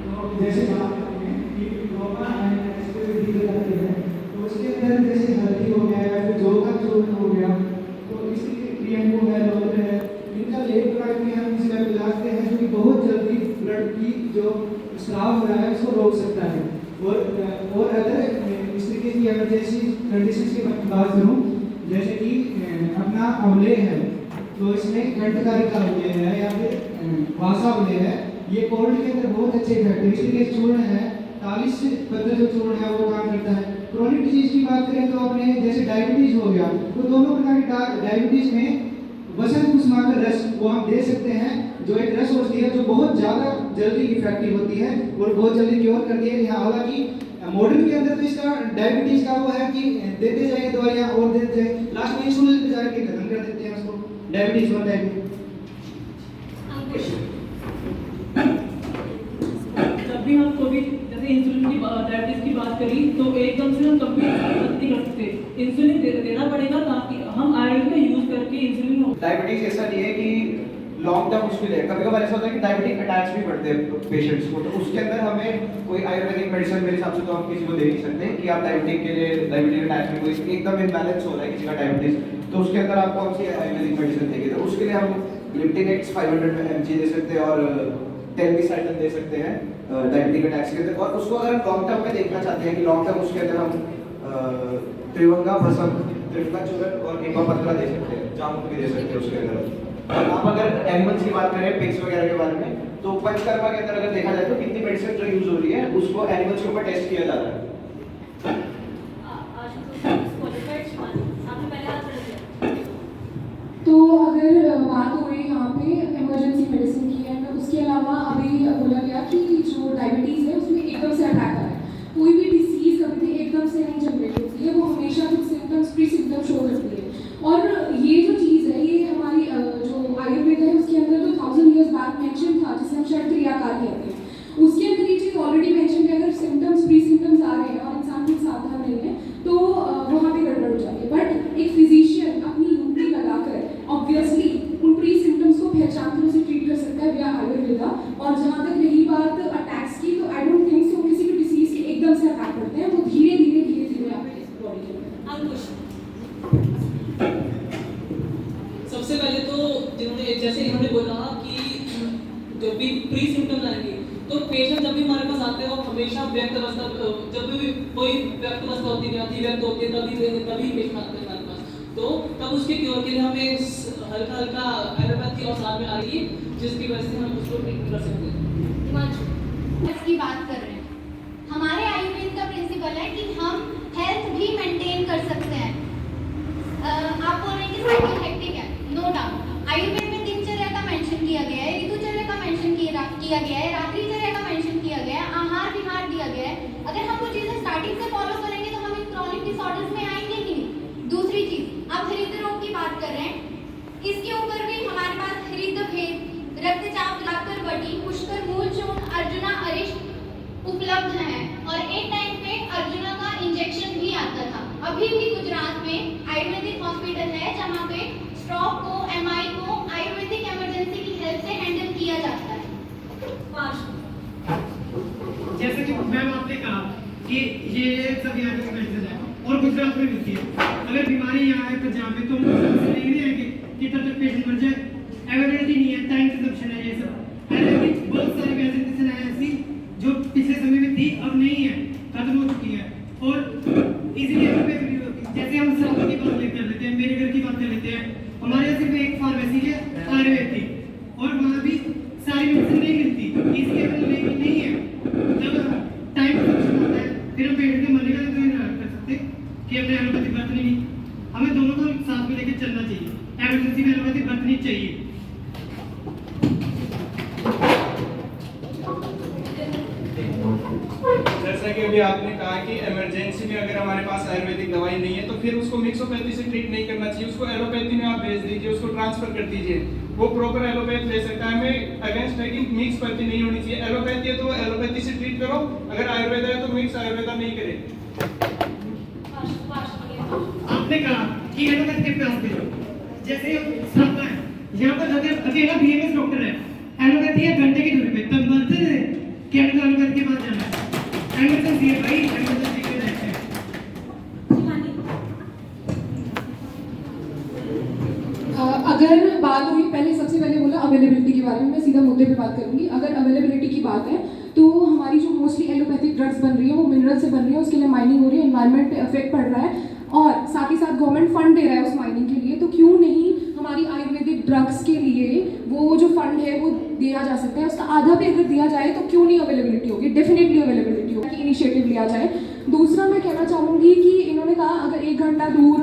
तो जैसे बात करते हैं कि योगा एंड एक्सरसाइज करते हैं, तो उसके अंदर जैसे हल्दी हो गया या फिर जौ का चूर्ण हो गया, तो इसी क्रिएटिव है, रोलर है, इनका लेप लगा के हम इसका मिलाते हैं, जो कि बहुत जल्दी ब्लड की जो स्राव हो रहा है उसको रोक सकता है। और अगर इस तरीके की इमरजेंसी कंडीशन की बात करूँ, जैसे कि अपना अवले है, तो इसमें घंटकारी का अवले है या फिर वासा अवले है, ये कोल्ड के अंदर बहुत अच्छे इफेक्ट है। इसलिए चूर्ण है, 40 पत्र जो चूर्ण है वो काम करता है। क्रोनिक डिजीज की बात करें तो अपने जैसे डायबिटीज हो गया, तो दोनों प्रकार की डायबिटीज में वसंत कुसुमाकर रस वो हम दे सकते हैं, जो एक रस होती है जो बहुत ज़्यादा जल्दी इफेक्टिव होती है और बहुत जल्दी क्योर करती है। यहाँ हालांकि मॉडर्न के अंदर तो इसका डायबिटीज का वो है कि देते जाएंगे दवाइयाँ और देते जाए, लास्ट में इंसुलिन पे जाके खत्म कर देते हैं उसको, डायबिटीज होता है। जब भी हम कोविड जैसे इंसुलिन की डायबिटीज की बात करी तो एकदम से हम कंप्लीट नहीं कर सकते, इंसुलिन देना पड़ेगा ताकि हम आयुर्वेद का यूज करके इंसुलिन। डायबिटीज ऐसा नहीं है कि लॉन्ग टर्म मुश्किल है, कभी कभार ऐसा होता है कि डायबिटिक अटैक्स भी पड़ते हैं पेशेंट्स को, तो उसके अंदर हमें कोई आयुर्वेदिक मेडिसिन मेरे हिसाब से तो हम किसी को दे नहीं सकते कि आप डायबिटिक के लिए डायबिटिक अटैक्स में कोई एकदम इम्बैलेंस हो रहा है किसी का डायबिटीज, तो उसके अंदर आप कौन सी आयुर्वेदिक मेडिसिन देंगे, तो उसके लिए हम ग्लिप्टिनेक्स 500 mg दे सकते हैं और टेलमिसाइटिन दे सकते हैं डायबिटिक अटैक्स के अंदर। और उसको अगर हम लॉन्ग टर्म में देखना चाहते हैं कि लॉन्ग टर्म, उसके अंदर हम त्रिवंगा भस्म, त्रिफला चूर्ण और नींबा पत्रा दे सकते हैं, जामुन भी दे सकते हैं उसके अंदर। और आप अगर एनिमल्स की बात करें, पिग्स वगैरह के बारे में, तो पंचकर्मा के अंदर अगर देखा जाए तो कितनी मेडिसिन जो यूज हो रही है उसको एनिमल्स के ऊपर टेस्ट किया जाता है। तो अगर बात हो रही यहाँ पे इमरजेंसी मेडिसिन की है, उसके अलावा अभी बोला गया कि जो डायबिटीज़ है उसमें एकदम से अटैक आ रहा है, कोई भी डिसीज कभी भी एकदम से नहीं जनरेट होती है, वो हमेशा कुछ सिम्टम्स प्री सिम्टम्स शो करती है। और ये जो चीज़ है ये हमारी जो आयुर्वेद है उसके अंदर जो 1000 years बैक मेंशन था, जिसे हम षट क्रियाकार कहते हैं, उसके अंदर ये चीज़ ऑलरेडी मेंशन है, अगर सिम्टम्स प्री सिम्टम्स आ रहे हैं और इंसान कुछ सावधान नहीं है तो वहाँ पे गड़बड़ हो जाती है। बट एक फिजिशियन अपनी यूनिटी लगाकर ऑब्वियसली उन प्री सिम्टम्स को पहचान कर उसे ट्रीट कर सकता है विया आयुर्वेदा। और जहाँ तक रही बात अटैक्स की, तो आई डोंट थिंक सो किसी भी डिसीज के एकदम से अटैक करते हैं, वो धीरे धीरे आपके बॉडी के अंदर। अंकुश, सबसे पहले तो जिन्होंने जैसे इन्होंने बोला कि जब भी प्री सिम्टम्स आएंगे तो पेशेंट जब भी हमारे पास आते हैं वो हमेशा व्यक्त अवस्था, जब भी कोई व्यक्त अवस्था होती है, अतिव्यक्त होती है, तभी पेशेंट आते हैं हमारे पास, तो तब उसके क्योर के लिए हमें हल्का हल्का एलोपैथी और साथ में आ रही है, जिसकी वजह से हम उसको ट्रीट कर सकते हैं। इसकी बात कर रहे हैं, हमारे आयुर्वेद का प्रिंसिपल है कि हम हेल्थ भी मेंटेन कर सकते हैं। आप बोल रहे हैं कि साइकिल हेक्टिक है, नो डाउट। आयुर्वेद में दिनचर्या का मेंशन किया गया है, ऋतुचर्या का मेंशन किया गया है, रात्रिचर्या का मेंशन किया गया है, आहार विहार दिया गया है। अगर हम वो चीजें स्टार्टिंग से फॉलो करेंगे तो हम इन क्रॉनिक डिसऑर्डर्स में आएंगे ही नहीं। दूसरी चीज, आप हृदय रोग की बात कर रहे हैं, इसके ऊपर भी हमारे पास हृदय भेद, रक्तचाप, लाकर बटी, पुष्कर, मूल चूर्ण, अर्जुना, अरिष्ट उपलब्ध हैं। और एक टाइम पे अर्जुना का इंजेक्शन भी आता था। अभी भी गुजरात में आयुर्वेदिक हॉस्पिटल है जहाँ पे स्ट्रोक को, एमआई को आयुर्वेदिक इमरजेंसी की हेल्प से हैंडल किया जाता है। जैसे कि मैम आपने कहा कि ये सब यहाँ पे मेडिसिन है और गुजरात में मिलती है, अगर बीमारी यहाँ है पंजाब में तो हम नहीं आएंगे कि तब तक पेशेंट मर जाए। अवेलेबिलिटी नहीं है, टाइम कंजप्शन है, ये सब आयुर्वेदिक बहुत सारी मेडिसिन है ऐसी जो पिछले समय में थी अब नहीं है, खत्म हो चुकी है और इजीली अवेलेबल होती है। जैसे हम सब की बात कर लेते हैं, मेरे घर की बात कर लेते हैं, हमारे यहाँ सिर्फ एक फार्मेसी है आयुर्वेद की और वहाँ भी सारी मेडिसिन नहीं मिलती, इसलिए अवेलेबल नहीं है। जब टाइम कंजप्शन होता है फिर हम पेशेंट के मरने का तो नहीं कर सकते कि हमने एलोपैथी बरतनी नहीं, हमें दोनों को साथ में लेकर चलना चाहिए। इमरजेंसी में एलोपैथी बरतनी चाहिए। जैसा कि अभी आपने कहा कि इमरजेंसी में अगर हमारे पास आयुर्वेदिक दवाई नहीं है तो फिर उसको मिक्सोपैथी से ट्रीट नहीं करना चाहिए, उसको एलोपैथी में आप भेज दीजिए, उसको ट्रांसफर कर दीजिए, वो प्रॉपर एलोपैथ ले सकता है। हमें अगेंस्ट है कि मिक्सपैथी नहीं होनी चाहिए। एलोपैथी है तो एलोपैथी से ट्रीट करो, अगर आयुर्वेद है तो मिक्स आयुर्वेदा नहीं करे। आपने कहा कि एलोपैथी के पास भेजो, जैसे सामना है यहाँ पर अकेला बीएमएस डॉक्टर है एलोपैथी है घंटे की दूरी पे, तब बोलते थे कि हमको एलोपैथी के पास जाना है। एमरजेंसी है भाई, एमरजेंसी के जाते हैं। अगर बात हुई, पहले सबसे पहले बोला अवेलेबिलिटी के बारे में, मैं सीधा मुद्दे पे बात करूंगी। अगर अवेलेबिलिटी की बात है तो हमारी जो मोस्टली एलोपैथिक ड्रग्स बन रही है वो मिनरल से बन रही है, उसके लिए माइनिंग हो रही है, एनवायरनमेंट पे इफेक्ट पड़ रहा है और साथ ही साथ गवर्नमेंट फंड दे रहा है उस माइनिंग के लिए। तो क्यों नहीं हमारी आयुर्वेदिक ड्रग्स के लिए वो जो फंड है वो दिया जा सकता है, उसका आधा भी अगर दिया जाए तो क्यों नहीं अवेलेबिलिटी होगी, डेफिनेटली अवेलेबिलिटी होगी, इनिशिएटिव लिया जाए। दूसरा मैं कहना चाहूँगी कि इन्होंने कहा अगर 1 घंटा दूर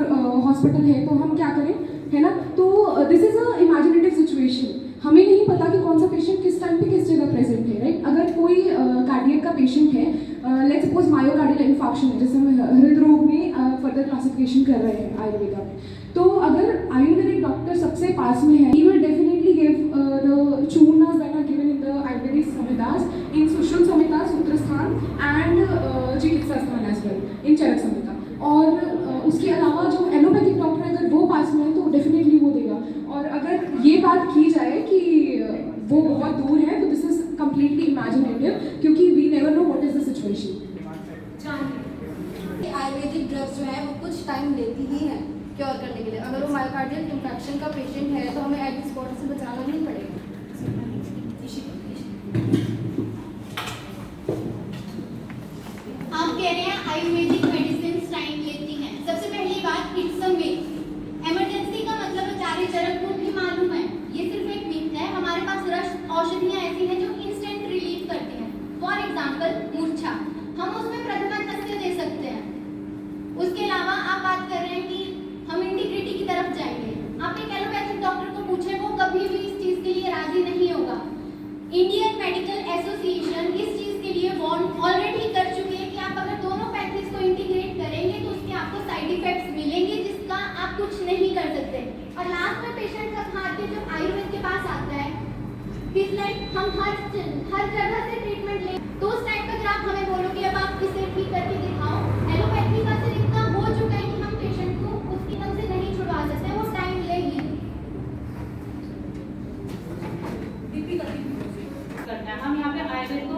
हॉस्पिटल है तो हम क्या करें, है ना। तो this is a imaginative situation, हमें नहीं पता कि कौन सा पेशेंट किस टाइम पे किस जगह प्रेजेंट है, राइट। अगर कोई कार्डियक का पेशेंट है, लेट्स सपोज मायोकार्डियल इन्फार्क्शन है, जैसे हम हृदय में फर्दर क्लासिफिकेशन कर रहे हैं आयुर्वेदा में, तो अगर आयुर्वेदिक डॉक्टर सबसे पास में है, he will definitely give the churnas that are given in the Ayurvedic Samhitas, in Sushruta Samhita, Sutrasthan and Chikitsasthan as well, in Charak Samhita। और उसके अलावा जो एलोपैथिक डॉक्टर है अगर वो पास में है तो डेफिनेटली वो देगा। और अगर ये बात की जाए कि वो बहुत दूर है तो दिस इज कम्प्लीटली इमेजिनेटिव, क्योंकि we never know what is the situation. Ayurvedic drugs जो है वो कुछ टाइम लेती ही है क्योर करने के लिए। अगर वो मायोकार्डियल इन्फेक्शन का पेशेंट है तो हमें एट स्पॉट से बचाना नहीं पड़ेगा। आप कह रहे हैं आयुर्वेदिक मेडिसिन टाइम लेती हैं। सबसे पहली बात, इट्स अ मिथ। इमरजेंसी का मतलब आचार्य चरक को भी मालूम है, ये सिर्फ एक मिथ है। हमारे पास रस औषधियां ऐसी हैं जो इंस्टेंट रिलीफ करती हैं। फॉर एग्जांपल मूर्छा, हम उसमें प्रथमा तस्य दे सकते हैं। उसके अलावा आप बात कर रहे हैं कि हम इंटीग्रिटी की तरफ जाएंगे। आप एक एलोपैथिक डॉक्टर को पूछे, वो कभी भी इस चीज के लिए राजी नहीं होगा। इंडियन मेडिकल एसोसिएशन इस चीज के लिए वार्न ऑलरेडी कर चुकी है कि आप अगर दोनों पैथीज को इंटीग्रेट करेंगे तो उसके आपको साइड इफेक्ट्स मिलेंगे जिसका आप कुछ नहीं कर सकते। और लास्ट में पेशेंट का खाते जब आयुर्वेद के पास आता है, इस लाइक हम हर जगह से ट्रीटमेंट ले, तो उस टाइम पर आप हमें बोलो कि अब आप इसे ठीक करके दिखाओ। एलोपैथी का सिर्फ इतना हो चुका है कि हम पेशेंट को उसकी दम से नहीं छुड़वा सकते, वो टाइम लेगी। करना है। हम यहाँ पे आयुर्वेद को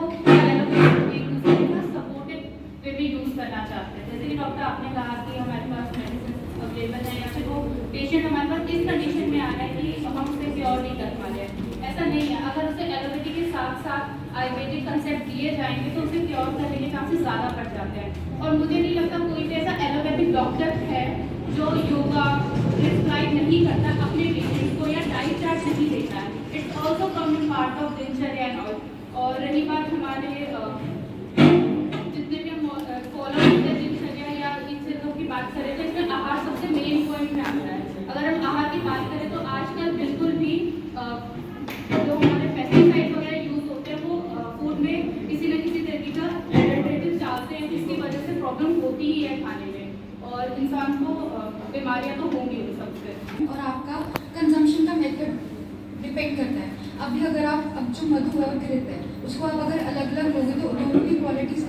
एक दूसरे के साथ सपोर्टिव वे भी यूज करना चाहते हैं। जैसे कि डॉक्टर आपने कहा कि हमारे पास मेडिसिन अवेलेबल है या फिर वो पेशेंट हमारे पास इस कंडीशन में आ रहा है कि हम उसे क्योर नहीं कर पा रहे हैं, ऐसा नहीं है। अगर उसे एलोपैथी के साथ साथ आयुर्वेदिक कंसेप्ट दिए जाएंगे तो उसे क्योर करने के चांसेस ज़्यादा बढ़ जाते हैं। और मुझे नहीं लगता कोई भी ऐसा एलोपैथिक डॉक्टर है जो योगा प्रिस्क्राइब नहीं करता अपने पेशेंट को या डाइट चार्ट नहीं देता है। It's also common part of दिनचर्या एंड ऑल। और रही बात हमारे जितने भी हम फॉलो करते हैं दिनचर्या या इन चीज़ों की बात करें तो इसमें आहार सबसे मेन पॉइंट में आता है। अगर हम आहार की बात करें तो आजकल बिल्कुल भी जो हमारे पेस्टिसाइड वगैरह यूज़ होते हैं वो फूड में किसी न किसी तरीके का एडल्ट्रेटिव डालते हैं, जिसकी वजह से प्रॉब्लम होती ही है खाने में और इंसान को बीमारियाँ तो होंगी उन सबसे। और आपका कंजम्पशन का मेथड डिपेंड करता है। अभी अगर आप अब जो मधु और घृत है उसको आप अगर अलग अलग लोगे तो दोनों की क्वालिटीज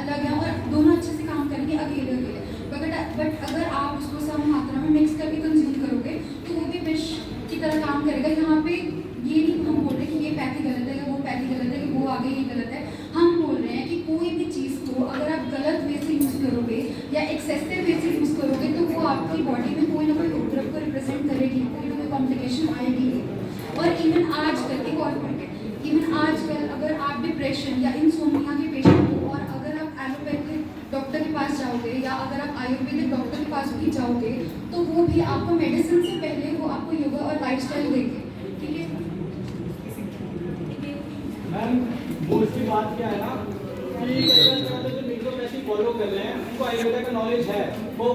अलग है और दोनों अच्छे से काम करेंगे अकेले अकेले। बट अगर आप उसको सम मात्रा में मिक्स करके कंज्यूम करोगे तो वो भी विष की तरह काम करेगा। यहाँ पे ये नहीं हम बोल रहे कि ये पैथी गलत है या वो पैथी गलत है कि वो आगे ये गलत है। हम बोल रहे हैं कि कोई भी चीज़ को अगर आप गलत वे से यूज़ करोगे या एक्सेसिव वे से यूज़ करोगे तो वो आपकी बॉडी में कोई ना कोई उपद्रव को रिप्रेजेंट करेगी, कोई ना कोई कॉम्प्लिकेशन आएगी। और इवन आजकल एक और पॉइंट है, इवन आजकल अगर आप डिप्रेशन या इंसोम्निया के पेशेंट हो और अगर आप एलोपैथिक डॉक्टर के पास जाओगे या अगर आप आयुर्वेदिक डॉक्टर के पास भी जाओगे तो वो भी आपको मेडिसिन से पहले वो आपको योगा और लाइफस्टाइल देंगे, ठीक है। मैम मोस्टली बात क्या है ना कि जो नेचुरोपैथी फॉलो कर रहे हैं उनको आयुर्वेदा का नॉलेज है, वो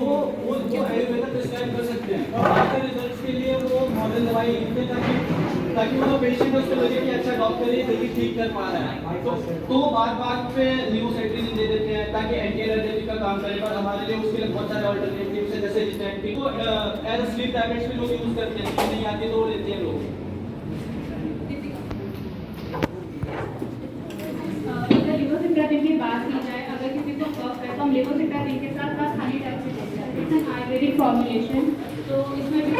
आयुर्वेदा प्रिस्क्राइब कर सकते हैं और आपके रिजल्ट्स के लिए वो मॉडल दवाई लिखते हैं ताकि वो पेशेंट उसको लगे कि अच्छा डॉक्टर ये जल्दी ठीक कर पा रहा है। तो बार बार पे न्यूरोसाइट्रिन दे देते हैं ताकि एंटी एलर्जेटिक का काम करे, पर हमारे लिए उसके लिए बहुत सारे ऑल्टरनेटिव्स हैं जैसे रिस्टेंटिक को एज अ स्लीप टैबलेट्स भी लोग यूज करते हैं, नींद नहीं आती तो वो लेते हैं लोग। अगर लिवोसिप्रापिन की बात की जाए, अगर किसी को कफ है तो हम लिवोसिप्रापिन के साथ साथ हनी टाइप से देते हैं। इट्स एन आयुर्वेदिक फॉर्मुलेशन, तो इसमें भी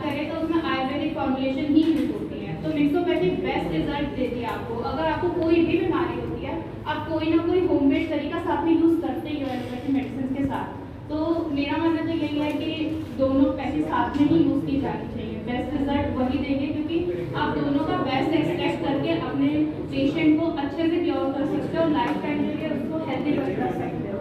करें तो उसमें आयुर्वेदिक फॉर्मुलेशन ही यूज होती है। तो मिक्सोपैथी बेस्ट रिजल्ट देती है आपको। अगर आपको कोई भी बीमारी होती है, आप कोई ना कोई होममेड तरीका साथ में यूज़ करते ही हो एलोपैथी मेडिसिन के साथ। तो मेरा मानना तो यही है कि दोनों पैथी साथ में ही यूज़ की जानी चाहिए। बेस्ट रिजल्ट वही देंगे क्योंकि आप दोनों का बेस्ट एक्सट्रैक्ट करके अपने पेशेंट को अच्छे से क्योर कर सकते हो, लाइफ टाइम के लिए उसको हेल्दी कर सकते हो।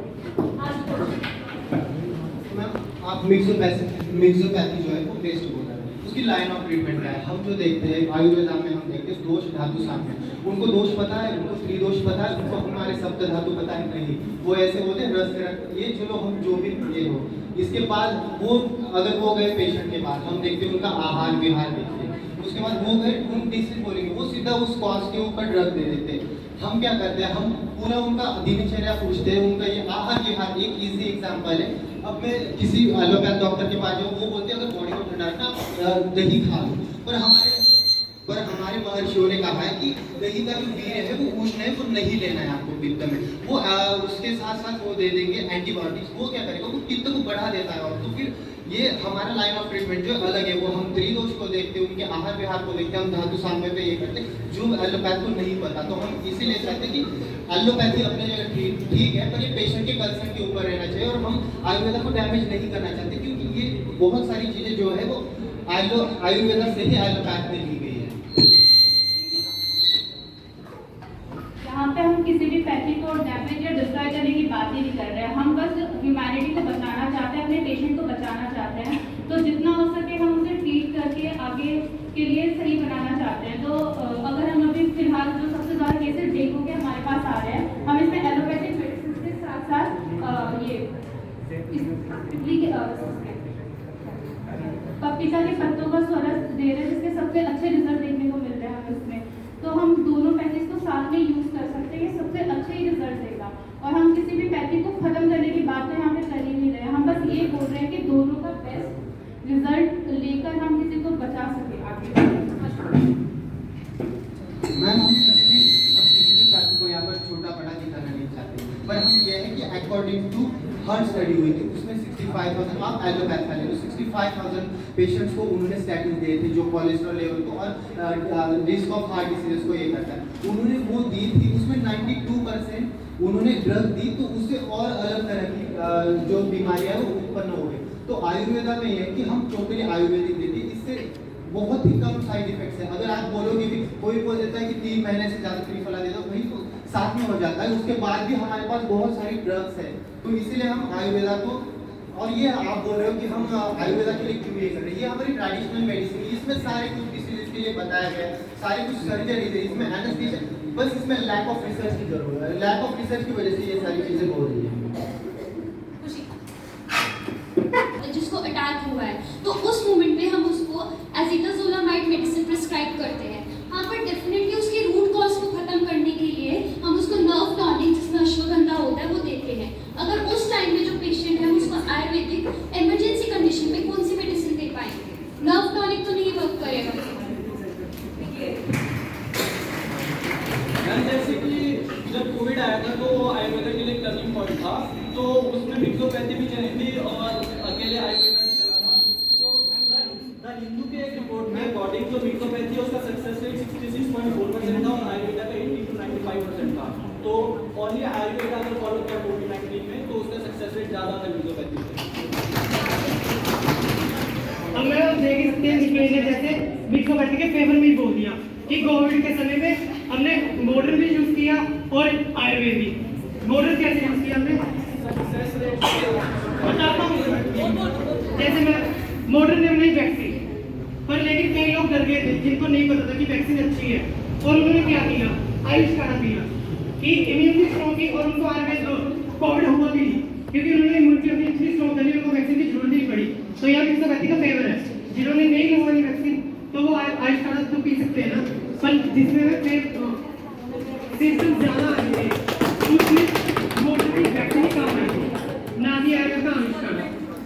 मैम आप मिक्सोपैथी जो है वो बेस्ट बोल रहे हैं, उसकी लाइन ऑफ ट्रीटमेंट क्या है? हम जो देखते हैं आयुर्वेदा में, हम देखते हैं दोष धातु सामने, उनको दोष पता है, उनको त्रिदोष पता है, उनको हमारे सप्त धातु पता है नहीं, वो ऐसे होते हैं रस रक्त, ये चलो हम जो भी ये हो। इसके बाद वो अगर वो गए पेशेंट के पास, हम देखते हैं उनका आहार विहार देखते हैं, उसके बाद वो गए उन डिसीज बोलेंगे, वो सीधा उस कॉज के ऊपर ड्रग दे देते हैं। हम क्या करते हैं, हम पूरा उनका दिनचर्या पूछते हैं, उनका ये आहार विहार। एक इजी एग्जांपल है, अब मैं किसी एलोपैथ डॉक्टर के पास जाऊँ, वो बोलते हैं अगर बॉडी को ठंडा रखना दही खा लो, पर हमारे महर्षियों ने कहा है कि दही का जो वीर्य है वो उष्ण है, वो नहीं लेना है आपको पित्त में। वो उसके साथ साथ वो दे देंगे एंटीबायोटिक्स, वो क्या करेगा, वो पित्त को बढ़ा देता है। और तो फिर ये हमारा लाइन ऑफ ट्रीटमेंट जो अलग है, वो हम त्रिदोष को देखते हैं, उनके आहार विहार को देखते हैं, हम धातु सामने पे ये करते हैं जो एलोपैथ को नहीं पता। तो हम इसीलिए चाहते हैं कि एलोपैथी अपने जगह ठीक है, पर ये पेशेंट के कंसर्न के ऊपर रहना चाहिए, और हम आयुर्वेदा को डैमेज नहीं करना चाहते, क्योंकि ये बहुत सारी चीजें जो है वो आयुर्वेदा से ही एलोपैथ में ली गई है। यहाँ पे हम किसी भी पैथी को डैमेज या डिस्ट्रॉय करने की बात ही नहीं कर रहे हैं, हम बस ह्यूमैनिटी को बचाना चाहते हैं, अपने पेशेंट को बचाना चाहते हैं। तो जितना हो सके हम उसे ट्रीट करके आगे के लिए सही बनाना चाहते हैं। तो अगर हम अभी फिलहाल जो सबसे ज़्यादा केसेस डेंगू के हमारे पास आ रहे हैं, हम इसमें एलोपैथिक मेडिसिन के साथ साथ ये तितली के पपीता के पत्तों का स्वरस दे रहे हैं, जिसके सबसे अच्छे रिजल्ट देखने को मिल रहे हैं हमें इसमें। तो हम दोनों पैथीज को साथ में यूज़ कर सकते हैं, ये सबसे अच्छे ही रिजल्ट देगा। और हम किसी भी पैथी को खत्म करने की बात तो यहाँ पे कर ही नहीं रहे हैं, हम बस ये बोल रहे हैं कि दोनों का बेस्ट रिजल्ट लेकर हम किसी को बचा सके आगे। मैम हम किसी भी पैथी को यहाँ पर छोटा बड़ा दिखाना नहीं चाहते, पर हम ये है कि अकॉर्डिंग टू हर स्टडी हुई थी, उसमें 65,000 आप एलोपैथ का ले लो, 65,000 पेशेंट्स को उन्होंने स्टैटिन दिए थे जो कोलेस्ट्रॉल लेवल को और रिस्क ऑफ हार्ट डिसीजेस को ये करता है, उन्होंने वो दी थी। उसमें 92% उन्होंने ड्रग दी, तो उससे और अलग तरह की जो बीमारियां वो उत्पन्न हो गई। तो आयुर्वेदा में ये है कि हम टोटली आयुर्वेदिक देते हैं, इससे बहुत ही कम साइड इफेक्ट्स है। अगर आप बोलोगे कि कोई बोल देता है कि 3 महीने से ज़्यादा त्रिफला दे दो, भाई तो साथ में हो जाता है, उसके बाद भी हमारे पास बहुत सारी ड्रग्स है। तो इसीलिए हम आयुर्वेदा को, और ये आप बोल रहे हो कि हम आयुर्वेदा के लिए क्यों ये कर रहे हैं, ये हमारी ट्रेडिशनल मेडिसिन है, इसमें सारे कुछ डिसीजेस के लिए बताया गया है, सारे कुछ सर्जरीज है, इसमें एनेस्थीसिया, बस इसमें लैक ऑफ रिसर्च की जरूरत है। लैक ऑफ रिसर्च की वजह से ये सारी चीज़ें हो रही है। जिसको अटैक हुआ है, तो उस मोमेंट में हम उसको एसिटाजोलामाइड मेडिसिन प्रिस्क्राइब करते हैं। हाँ, पर डेफिनेटली उसकी रूट कॉज को खत्म करने के लिए हम उसको नर्व टॉनिक, जिसमें अश्वगंधा होता है, वो देते हैं। अगर उस टाइम में जो पेशेंट है उसको आयुर्वेदिक इमरजेंसी कंडीशन में कौन सी मेडिसिन दे पाएंगे? नर्व टॉनिक तो नहीं वर्क करेगा। जैसे कि जब कोविड आया था तो आयुर्वेदा के लिए टर्निंग पॉइंट था, तो उसमें मिक्सोपैथी भी चली थी और अकेले आयुर्वेदा भी चला था। तो द हिंदू के एक रिपोर्ट में अकॉर्डिंग टू मिक्सोपैथी उसका सक्सेस रेट 66.4% था और आयुर्वेदा का 80 to 95% था। तो ओनली आयुर्वेदा अगर फॉलो किया कोविड-19 में तो उसका सक्सेस रेट ज़्यादा था मिक्सोपैथी से। अब मैं देख सकते हैं इसमें जैसे मिक्सोपैथी के फेवर में ही बोल दिया कि कोविड के समय में हमने मॉडर्न भी यूज़ किया और आयुर्वेद भी। मॉडर्न कैसे यूज़ किया हमने? बताता हूँ। जैसे मैं मॉडर्न ने बनाई वैक्सीन, पर लेकिन कई लोग डर गए थे जिनको नहीं पता था कि वैक्सीन अच्छी है, और उन्होंने क्या किया, आयुष काढ़ा पिया कि इम्यूनिटी स्ट्रॉन्ग की, और उनको आयुर्वेद कोविड हुआ भी नहीं, क्योंकि उन्होंने इम्यूनिटी अपनी इतनी स्ट्रॉन्ग करी, उनको वैक्सीन की